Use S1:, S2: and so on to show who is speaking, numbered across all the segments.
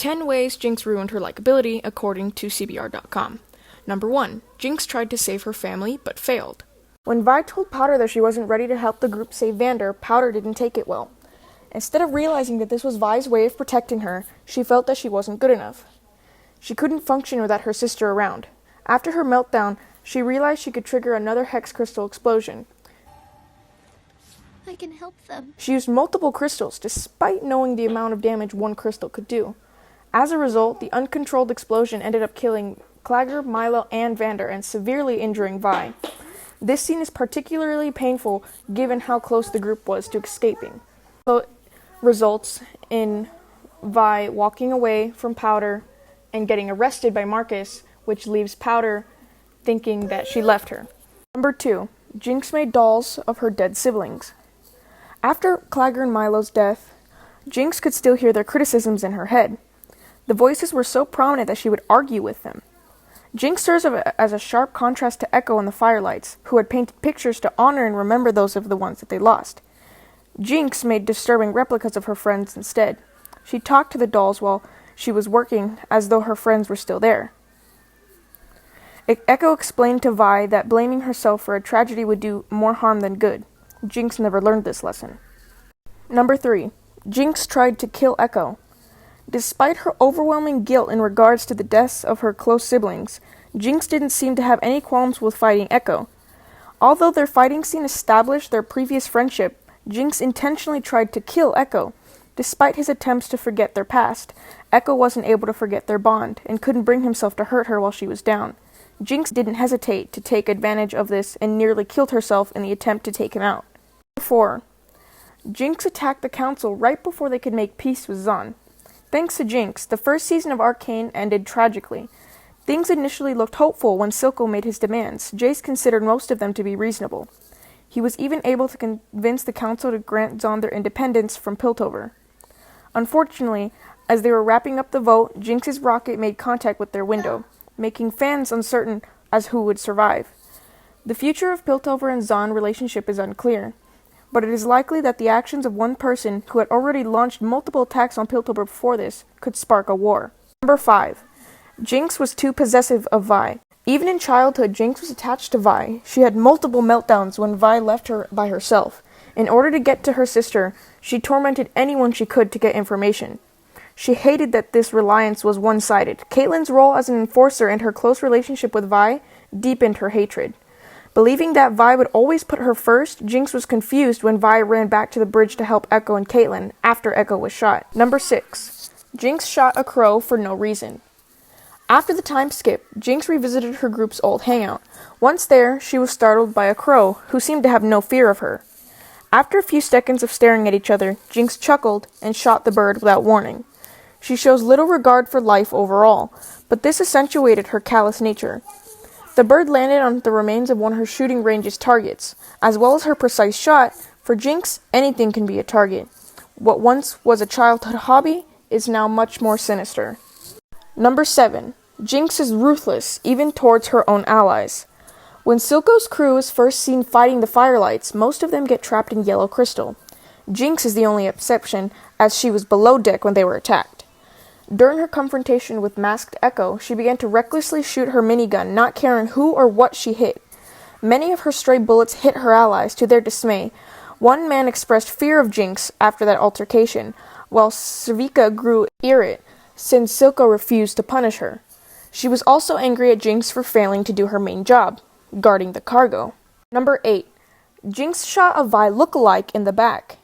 S1: 10 ways Jinx ruined her likability, according to CBR.com. Number 1. Jinx tried to save her family, but failed. When Vi told Powder that she wasn't ready to help the group save Vander, Powder didn't take it well. Instead of realizing that this was Vi's way of protecting her, she felt that she wasn't good enough. She couldn't function without her sister around. After her meltdown, she realized she could trigger another hex crystal explosion.
S2: I can help them.
S1: She used multiple crystals, despite knowing the amount of damage one crystal could do. As a result, the uncontrolled explosion ended up killing Clagger, Milo, and Vander, and severely injuring Vi. This scene is particularly painful given how close the group was to escaping. So it results in Vi walking away from Powder and getting arrested by Marcus, which leaves Powder thinking that she left her. Number 2. Jinx made dolls of her dead siblings. After Clagger and Milo's death, Jinx could still hear their criticisms in her head. The voices were so prominent that she would argue with them. Jinx serves as a sharp contrast to Echo and the Firelights, who had painted pictures to honor and remember those of the ones that they lost. Jinx made disturbing replicas of her friends instead. She talked to the dolls while she was working as though her friends were still there. Echo explained to Vi that blaming herself for a tragedy would do more harm than good. Jinx never learned this lesson. Number 3. Jinx tried to kill Echo. Despite her overwhelming guilt in regards to the deaths of her close siblings, Jinx didn't seem to have any qualms with fighting Echo. Although their fighting scene established their previous friendship, Jinx intentionally tried to kill Echo. Despite his attempts to forget their past, Echo wasn't able to forget their bond, and couldn't bring himself to hurt her while she was down. Jinx didn't hesitate to take advantage of this and nearly killed herself in the attempt to take him out. 4. Jinx attacked the council right before they could make peace with Zon. Thanks to Jinx, the first season of ARCANE ended tragically. Things initially looked hopeful when Silco made his demands. Jace considered most of them to be reasonable. He was even able to convince the council to grant Zon their independence from Piltover. Unfortunately, as they were wrapping up the vote, Jinx's rocket made contact with their window, making fans uncertain as who would survive. The future of Piltover and Zon relationship is unclear, but it is likely that the actions of one person who had already launched multiple attacks on Piltover before this could spark a war. Number 5. Jinx was too possessive of Vi. Even in childhood, Jinx was attached to Vi. She had multiple meltdowns when Vi left her by herself. In order to get to her sister, she tormented anyone she could to get information. She hated that this reliance was one-sided. Caitlyn's role as an enforcer and her close relationship with Vi deepened her hatred. Believing that Vi would always put her first, Jinx was confused when Vi ran back to the bridge to help Echo and Caitlyn after Echo was shot. Number 6. Jinx shot a crow for no reason. After the time skip, Jinx revisited her group's old hangout. Once there, she was startled by a crow, who seemed to have no fear of her. After a few seconds of staring at each other, Jinx chuckled and shot the bird without warning. She shows little regard for life overall, but this accentuated her callous nature. The bird landed on the remains of one of her shooting range's targets. As well as her precise shot, for Jinx, anything can be a target. What once was a childhood hobby is now much more sinister. Number 7. Jinx is ruthless, even towards her own allies. When Silco's crew is first seen fighting the Firelights, most of them get trapped in yellow crystal. Jinx is the only exception, as she was below deck when they were attacked. During her confrontation with masked Echo, she began to recklessly shoot her minigun, not caring who or what she hit. Many of her stray bullets hit her allies, to their dismay. One man expressed fear of Jinx after that altercation, while Savika grew irate, since Silco refused to punish her. She was also angry at Jinx for failing to do her main job, guarding the cargo. Number 8. Jinx shot a Vi look-alike in the back.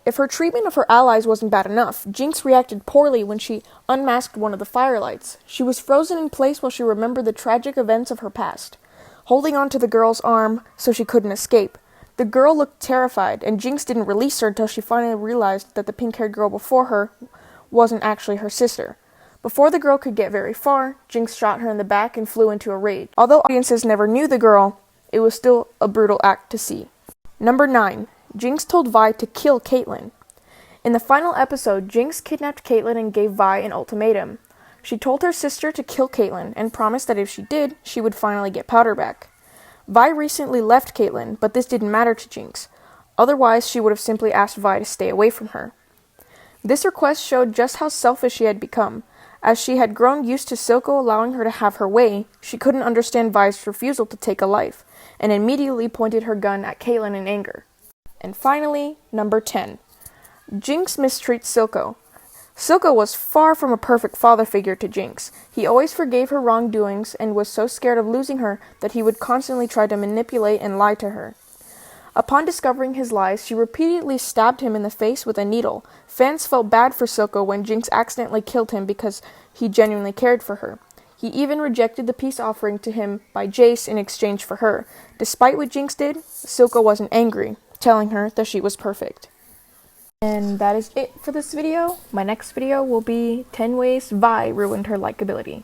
S1: If her treatment of her allies wasn't bad enough, Jinx reacted poorly when she unmasked one of the Firelights. She was frozen in place while she remembered the tragic events of her past, holding onto the girl's arm so she couldn't escape. The girl looked terrified, and Jinx didn't release her until she finally realized that the pink-haired girl before her wasn't actually her sister. Before the girl could get very far, Jinx shot her in the back and flew into a rage. Although audiences never knew the girl, it was still a brutal act to see. Number 9. Jinx told Vi to kill Caitlyn. In the final episode, Jinx kidnapped Caitlyn and gave Vi an ultimatum. She told her sister to kill Caitlyn and promised that if she did, she would finally get Powder back. Vi recently left Caitlyn, but this didn't matter to Jinx. Otherwise, she would have simply asked Vi to stay away from her. This request showed just how selfish she had become. As she had grown used to Silco allowing her to have her way, she couldn't understand Vi's refusal to take a life, and immediately pointed her gun at Caitlyn in anger. And finally, number 10. Jinx mistreats Silco. Silco was far from a perfect father figure to Jinx. He always forgave her wrongdoings and was so scared of losing her that he would constantly try to manipulate and lie to her. Upon discovering his lies, she repeatedly stabbed him in the face with a needle. Fans felt bad for Silco when Jinx accidentally killed him because he genuinely cared for her. He even rejected the peace offering to him by Jace in exchange for her. Despite what Jinx did, Silco wasn't angry, telling her that she was perfect. And that is it for this video. My next video will be 10 ways Vi ruined her likability.